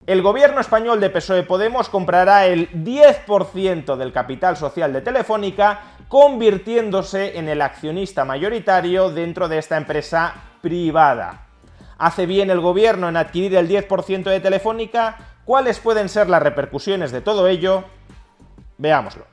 El gobierno español de PSOE-Podemos comprará el 10% del capital social de Telefónica, convirtiéndose en el accionista mayoritario dentro de esta empresa privada. ¿Hace bien el gobierno en adquirir el 10% de Telefónica? ¿Cuáles pueden ser las repercusiones de todo ello? Veámoslo.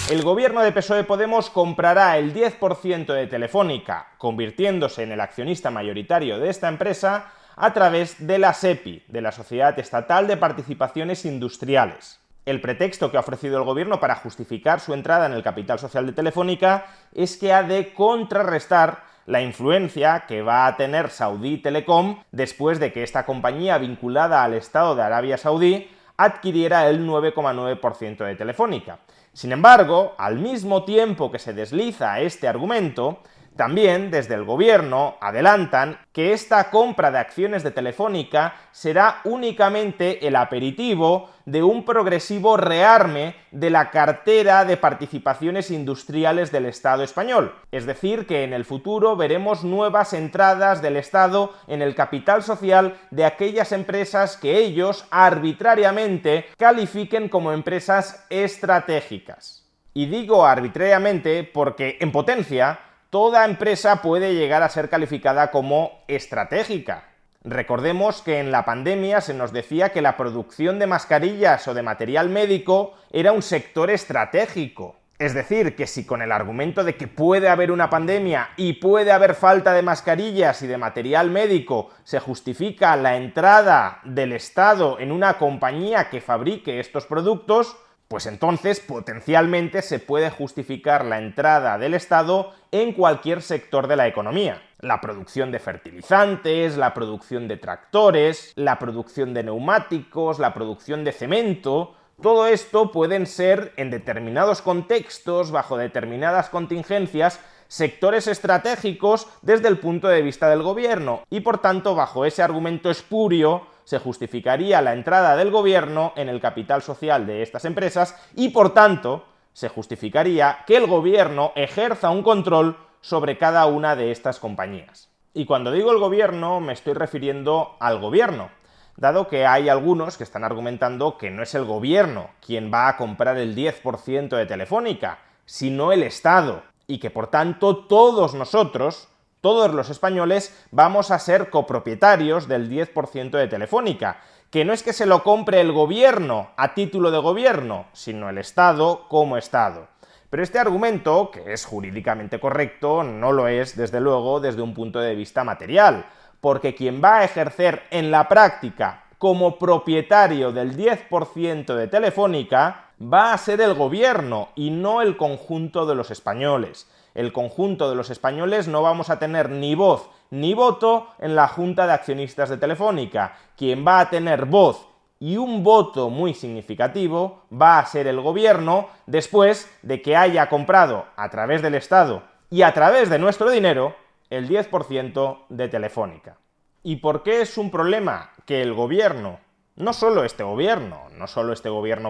El gobierno de PSOE-Podemos comprará el 10% de Telefónica, convirtiéndose en el accionista mayoritario de esta empresa, a través de la SEPI, de la Sociedad Estatal de Participaciones Industriales. El pretexto que ha ofrecido el gobierno para justificar su entrada en el capital social de Telefónica es que ha de contrarrestar la influencia que va a tener Saudi Telecom después de que esta compañía vinculada al Estado de Arabia Saudí adquiriera el 9,9% de Telefónica. Sin embargo, al mismo tiempo que se desliza este argumento, también desde el gobierno adelantan que esta compra de acciones de Telefónica será únicamente el aperitivo de un progresivo rearme de la cartera de participaciones industriales del Estado español. Es decir, que en el futuro veremos nuevas entradas del Estado en el capital social de aquellas empresas que ellos arbitrariamente califiquen como empresas estratégicas. Y digo arbitrariamente porque, en potencia, toda empresa puede llegar a ser calificada como estratégica. Recordemos que en la pandemia se nos decía que la producción de mascarillas o de material médico era un sector estratégico. Es decir, que si con el argumento de que puede haber una pandemia y puede haber falta de mascarillas y de material médico se justifica la entrada del Estado en una compañía que fabrique estos productos, pues entonces potencialmente se puede justificar la entrada del Estado en cualquier sector de la economía. La producción de fertilizantes, la producción de tractores, la producción de neumáticos, la producción de cemento. Todo esto pueden ser, en determinados contextos, bajo determinadas contingencias, sectores estratégicos desde el punto de vista del gobierno, y por tanto, bajo ese argumento espurio, se justificaría la entrada del gobierno en el capital social de estas empresas y, por tanto, se justificaría que el gobierno ejerza un control sobre cada una de estas compañías. Y cuando digo el gobierno, me estoy refiriendo al gobierno, dado que hay algunos que están argumentando que no es el gobierno quien va a comprar el 10% de Telefónica, sino el Estado, y que por tanto todos nosotros, todos los españoles, vamos a ser copropietarios del 10% de Telefónica, que no es que se lo compre el gobierno a título de gobierno, sino el Estado como Estado. Pero este argumento, que es jurídicamente correcto, no lo es, desde luego, desde un punto de vista material, porque quien va a ejercer en la práctica como propietario del 10% de Telefónica va a ser el gobierno y no el conjunto de los españoles. El conjunto de los españoles no vamos a tener ni voz ni voto en la Junta de Accionistas de Telefónica. Quien va a tener voz y un voto muy significativo va a ser el gobierno después de que haya comprado a través del Estado y a través de nuestro dinero el 10% de Telefónica. ¿Y por qué es un problema que el gobierno, no solo este gobierno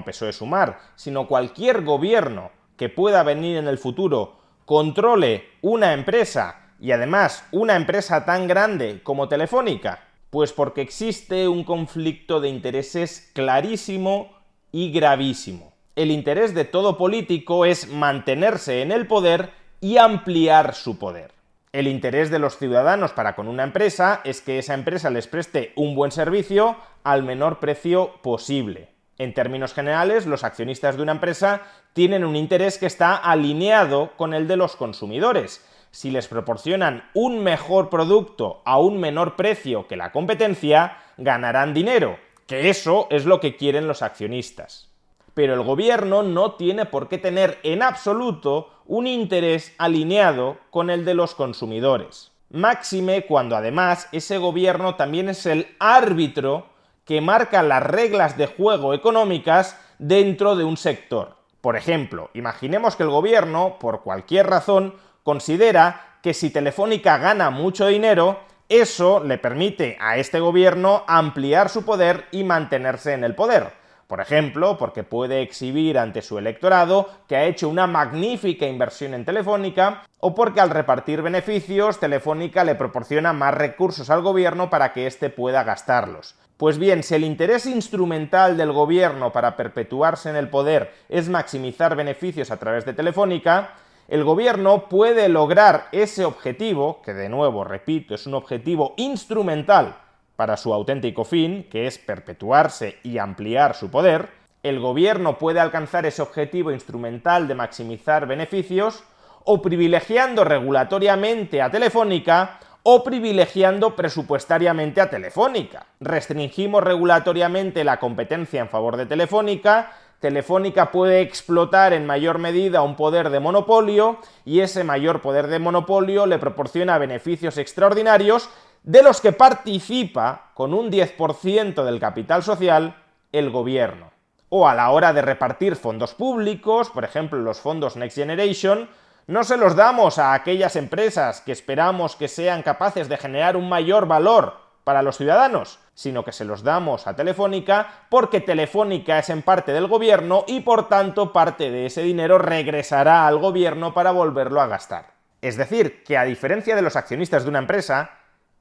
PSOE-Sumar, sino cualquier gobierno que pueda venir en el futuro, controle una empresa y además una empresa tan grande como Telefónica? Pues porque existe un conflicto de intereses clarísimo y gravísimo. El interés de todo político es mantenerse en el poder y ampliar su poder. El interés de los ciudadanos para con una empresa es que esa empresa les preste un buen servicio al menor precio posible. En términos generales, los accionistas de una empresa tienen un interés que está alineado con el de los consumidores. Si les proporcionan un mejor producto a un menor precio que la competencia, ganarán dinero, que eso es lo que quieren los accionistas. Pero el gobierno no tiene por qué tener en absoluto un interés alineado con el de los consumidores. Máxime cuando además ese gobierno también es el árbitro que marca las reglas de juego económicas dentro de un sector. Por ejemplo, imaginemos que el gobierno, por cualquier razón, considera que si Telefónica gana mucho dinero, eso le permite a este gobierno ampliar su poder y mantenerse en el poder. Por ejemplo, porque puede exhibir ante su electorado que ha hecho una magnífica inversión en Telefónica, o porque al repartir beneficios, Telefónica le proporciona más recursos al gobierno para que éste pueda gastarlos. Pues bien, si el interés instrumental del gobierno para perpetuarse en el poder es maximizar beneficios a través de Telefónica, el gobierno puede lograr ese objetivo, que de nuevo, repito, es un objetivo instrumental para su auténtico fin, que es perpetuarse y ampliar su poder. El gobierno puede alcanzar ese objetivo instrumental de maximizar beneficios o privilegiando regulatoriamente a Telefónica o privilegiando presupuestariamente a Telefónica. Restringimos regulatoriamente la competencia en favor de Telefónica, Telefónica puede explotar en mayor medida un poder de monopolio y ese mayor poder de monopolio le proporciona beneficios extraordinarios de los que participa con un 10% del capital social el gobierno. O a la hora de repartir fondos públicos, por ejemplo los fondos Next Generation, no se los damos a aquellas empresas que esperamos que sean capaces de generar un mayor valor para los ciudadanos, sino que se los damos a Telefónica porque Telefónica es en parte del gobierno y por tanto parte de ese dinero regresará al gobierno para volverlo a gastar. Es decir, que a diferencia de los accionistas de una empresa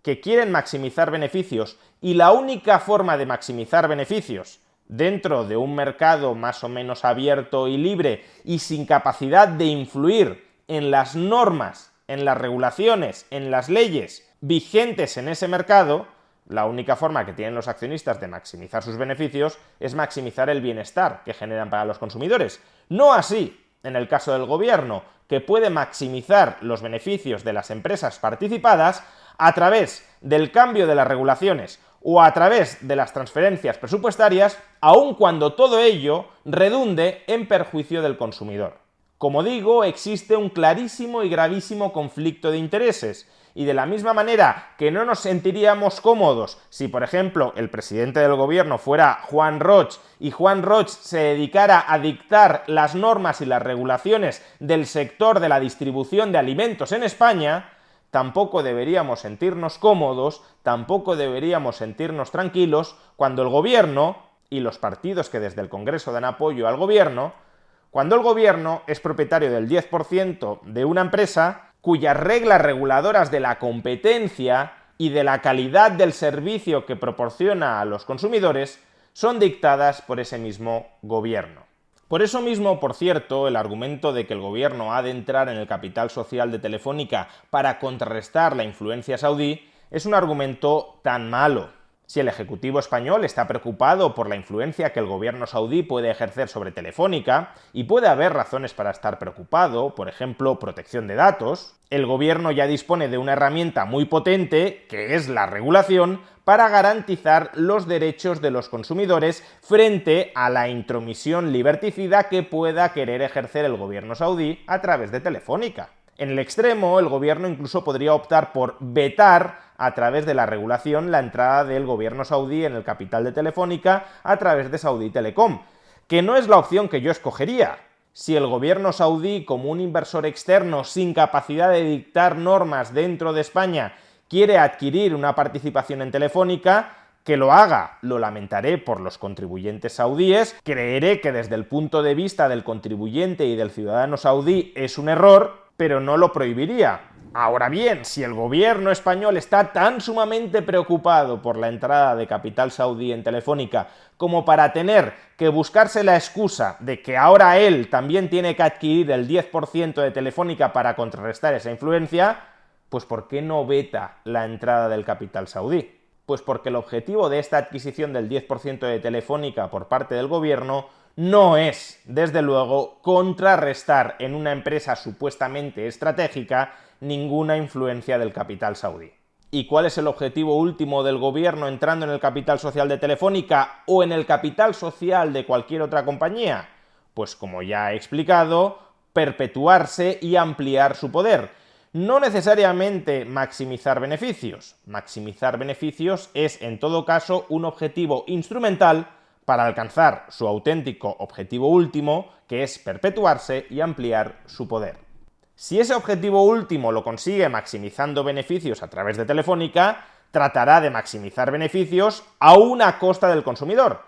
que quieren maximizar beneficios y la única forma de maximizar beneficios dentro de un mercado más o menos abierto y libre y sin capacidad de influir en las normas, en las regulaciones, en las leyes vigentes en ese mercado, la única forma que tienen los accionistas de maximizar sus beneficios es maximizar el bienestar que generan para los consumidores. No así en el caso del gobierno, que puede maximizar los beneficios de las empresas participadas a través del cambio de las regulaciones o a través de las transferencias presupuestarias, aun cuando todo ello redunde en perjuicio del consumidor. Como digo, existe un clarísimo y gravísimo conflicto de intereses, y de la misma manera que no nos sentiríamos cómodos si, por ejemplo, el presidente del gobierno fuera Juan Roig y Juan Roig se dedicara a dictar las normas y las regulaciones del sector de la distribución de alimentos en España, tampoco deberíamos sentirnos cómodos, tampoco deberíamos sentirnos tranquilos cuando el gobierno y los partidos que desde el Congreso dan apoyo al gobierno, cuando el gobierno es propietario del 10% de una empresa cuyas reglas reguladoras de la competencia y de la calidad del servicio que proporciona a los consumidores son dictadas por ese mismo gobierno. Por eso mismo, por cierto, el argumento de que el gobierno ha de entrar en el capital social de Telefónica para contrarrestar la influencia saudí es un argumento tan malo. Si el Ejecutivo español está preocupado por la influencia que el gobierno saudí puede ejercer sobre Telefónica, y puede haber razones para estar preocupado, por ejemplo, protección de datos, el gobierno ya dispone de una herramienta muy potente, que es la regulación, para garantizar los derechos de los consumidores frente a la intromisión liberticida que pueda querer ejercer el gobierno saudí a través de Telefónica. En el extremo, el gobierno incluso podría optar por vetar a través de la regulación la entrada del gobierno saudí en el capital de Telefónica a través de Saudi Telecom, que no es la opción que yo escogería. Si el gobierno saudí, como un inversor externo sin capacidad de dictar normas dentro de España, quiere adquirir una participación en Telefónica, que lo haga. Lo lamentaré por los contribuyentes saudíes, creeré que desde el punto de vista del contribuyente y del ciudadano saudí es un error, pero no lo prohibiría. Ahora bien, si el gobierno español está tan sumamente preocupado por la entrada de capital saudí en Telefónica como para tener que buscarse la excusa de que ahora él también tiene que adquirir el 10% de Telefónica para contrarrestar esa influencia, pues ¿por qué no veta la entrada del capital saudí? Pues porque el objetivo de esta adquisición del 10% de Telefónica por parte del gobierno no es, desde luego, contrarrestar en una empresa supuestamente estratégica ninguna influencia del capital saudí. ¿Y cuál es el objetivo último del gobierno entrando en el capital social de Telefónica o en el capital social de cualquier otra compañía? Pues como ya he explicado, perpetuarse y ampliar su poder. No necesariamente maximizar beneficios. Maximizar beneficios es, en todo caso, un objetivo instrumental para alcanzar su auténtico objetivo último, que es perpetuarse y ampliar su poder. Si ese objetivo último lo consigue maximizando beneficios a través de Telefónica, tratará de maximizar beneficios a una costa del consumidor,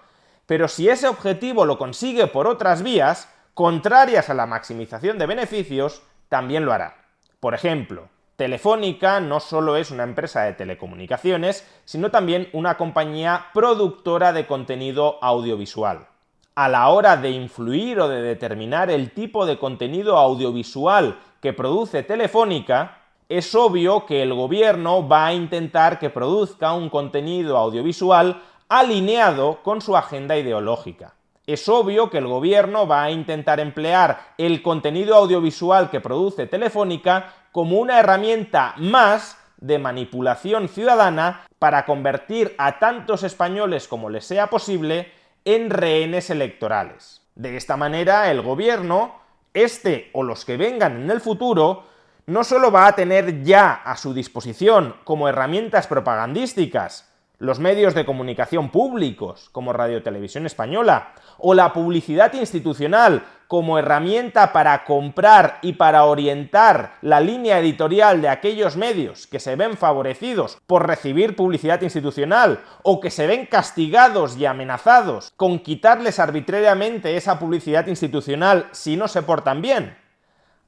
Pero si ese objetivo lo consigue por otras vías, contrarias a la maximización de beneficios, también lo hará. Por ejemplo, Telefónica no solo es una empresa de telecomunicaciones, sino también una compañía productora de contenido audiovisual. A la hora de influir o de determinar el tipo de contenido audiovisual que produce Telefónica, es obvio que el gobierno va a intentar que produzca un contenido audiovisual alineado con su agenda ideológica. Es obvio que el gobierno va a intentar emplear el contenido audiovisual que produce Telefónica como una herramienta más de manipulación ciudadana para convertir a tantos españoles como les sea posible en rehenes electorales. De esta manera, el gobierno, este o los que vengan en el futuro, no solo va a tener ya a su disposición como herramientas propagandísticas los medios de comunicación públicos, como Radio Televisión Española, o la publicidad institucional como herramienta para comprar y para orientar la línea editorial de aquellos medios que se ven favorecidos por recibir publicidad institucional o que se ven castigados y amenazados con quitarles arbitrariamente esa publicidad institucional si no se portan bien.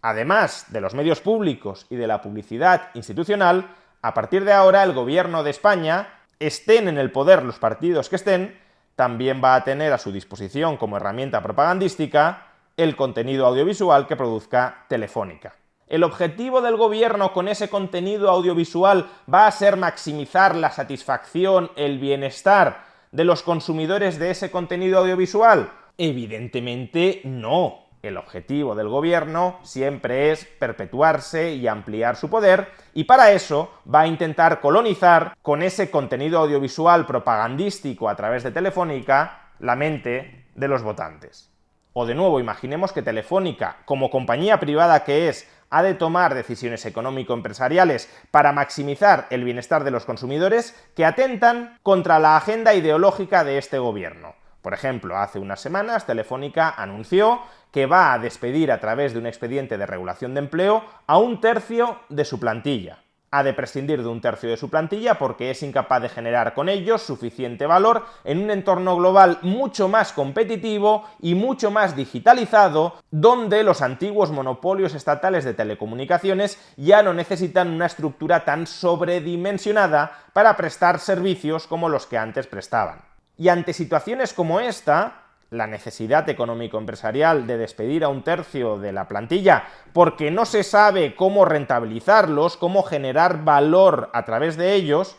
Además de los medios públicos y de la publicidad institucional, a partir de ahora el gobierno de España, estén en el poder los partidos que estén, también va a tener a su disposición como herramienta propagandística el contenido audiovisual que produzca Telefónica. El objetivo del gobierno con ese contenido audiovisual va a ser maximizar la satisfacción, el bienestar de los consumidores de ese contenido audiovisual. Evidentemente no. El objetivo del gobierno siempre es perpetuarse y ampliar su poder, y para eso va a intentar colonizar con ese contenido audiovisual propagandístico a través de Telefónica la mente de los votantes. O de nuevo, imaginemos que Telefónica, como compañía privada que es, ha de tomar decisiones económico-empresariales para maximizar el bienestar de los consumidores que atentan contra la agenda ideológica de este gobierno. Por ejemplo, hace unas semanas Telefónica anunció que va a despedir a través de un expediente de regulación de empleo a 1/3 de su plantilla. Ha de prescindir de 1/3 de su plantilla porque es incapaz de generar con ellos suficiente valor en un entorno global mucho más competitivo y mucho más digitalizado, donde los antiguos monopolios estatales de telecomunicaciones ya no necesitan una estructura tan sobredimensionada para prestar servicios como los que antes prestaban. Y ante situaciones como esta, la necesidad económico-empresarial de despedir a 1/3 de la plantilla porque no se sabe cómo rentabilizarlos, cómo generar valor a través de ellos,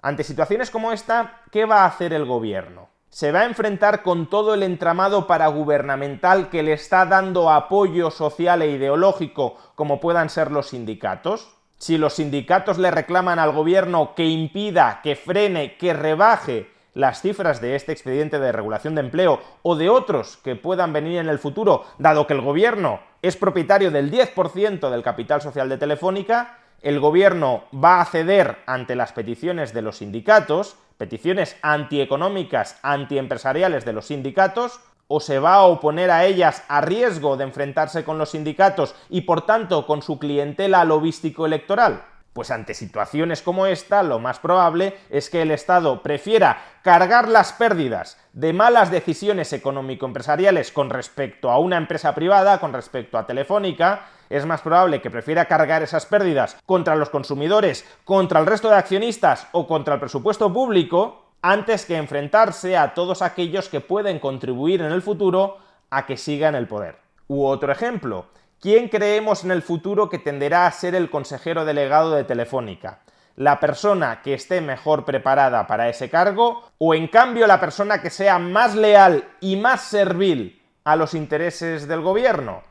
ante situaciones como esta, ¿qué va a hacer el gobierno? ¿Se va a enfrentar con todo el entramado paragubernamental que le está dando apoyo social e ideológico como puedan ser los sindicatos? Si los sindicatos le reclaman al gobierno que impida, que frene, que rebaje las cifras de este expediente de regulación de empleo o de otros que puedan venir en el futuro, dado que el gobierno es propietario del 10% del capital social de Telefónica, el gobierno va a ceder ante las peticiones de los sindicatos, peticiones antieconómicas, antiempresariales de los sindicatos, o se va a oponer a ellas a riesgo de enfrentarse con los sindicatos y por tanto con su clientela lobístico-electoral. Pues ante situaciones como esta, lo más probable es que el Estado prefiera cargar las pérdidas de malas decisiones económico-empresariales con respecto a una empresa privada, con respecto a Telefónica. Es más probable que prefiera cargar esas pérdidas contra los consumidores, contra el resto de accionistas o contra el presupuesto público, antes que enfrentarse a todos aquellos que pueden contribuir en el futuro a que siga en el poder. U otro ejemplo. ¿Quién creemos en el futuro que tenderá a ser el consejero delegado de Telefónica? ¿La persona que esté mejor preparada para ese cargo o en cambio la persona que sea más leal y más servil a los intereses del gobierno?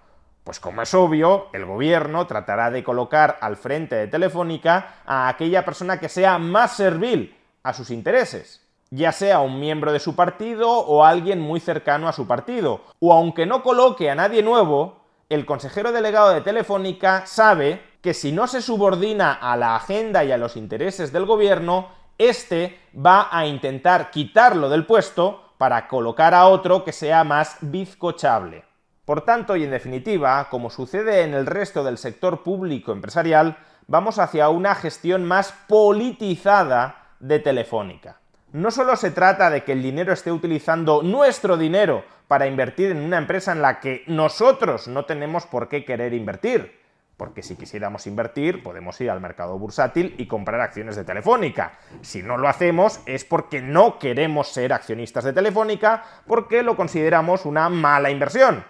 Pues como es obvio, el gobierno tratará de colocar al frente de Telefónica a aquella persona que sea más servil a sus intereses, ya sea un miembro de su partido o alguien muy cercano a su partido, o aunque no coloque a nadie nuevo, el consejero delegado de Telefónica sabe que si no se subordina a la agenda y a los intereses del gobierno, este va a intentar quitarlo del puesto para colocar a otro que sea más bizcochable. Por tanto, y en definitiva, como sucede en el resto del sector público empresarial, vamos hacia una gestión más politizada de Telefónica. No solo se trata de que el dinero esté utilizando nuestro dinero para invertir en una empresa en la que nosotros no tenemos por qué querer invertir, porque si quisiéramos invertir podemos ir al mercado bursátil y comprar acciones de Telefónica. Si no lo hacemos es porque no queremos ser accionistas de Telefónica, porque lo consideramos una mala inversión.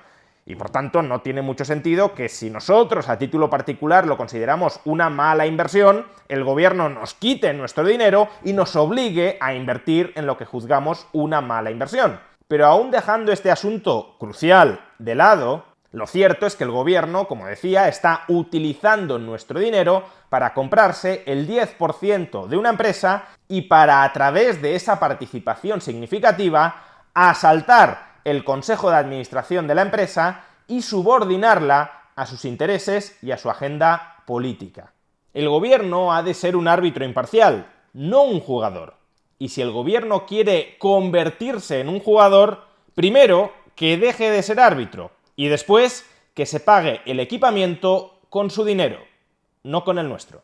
Y por tanto no tiene mucho sentido que si nosotros a título particular lo consideramos una mala inversión, el gobierno nos quite nuestro dinero y nos obligue a invertir en lo que juzgamos una mala inversión. Pero aún dejando este asunto crucial de lado, lo cierto es que el gobierno, como decía, está utilizando nuestro dinero para comprarse el 10% de una empresa y para, a través de esa participación significativa, asaltar el consejo de administración de la empresa y subordinarla a sus intereses y a su agenda política. El gobierno ha de ser un árbitro imparcial, no un jugador. Y si el gobierno quiere convertirse en un jugador, primero que deje de ser árbitro y después que se pague el equipamiento con su dinero, no con el nuestro.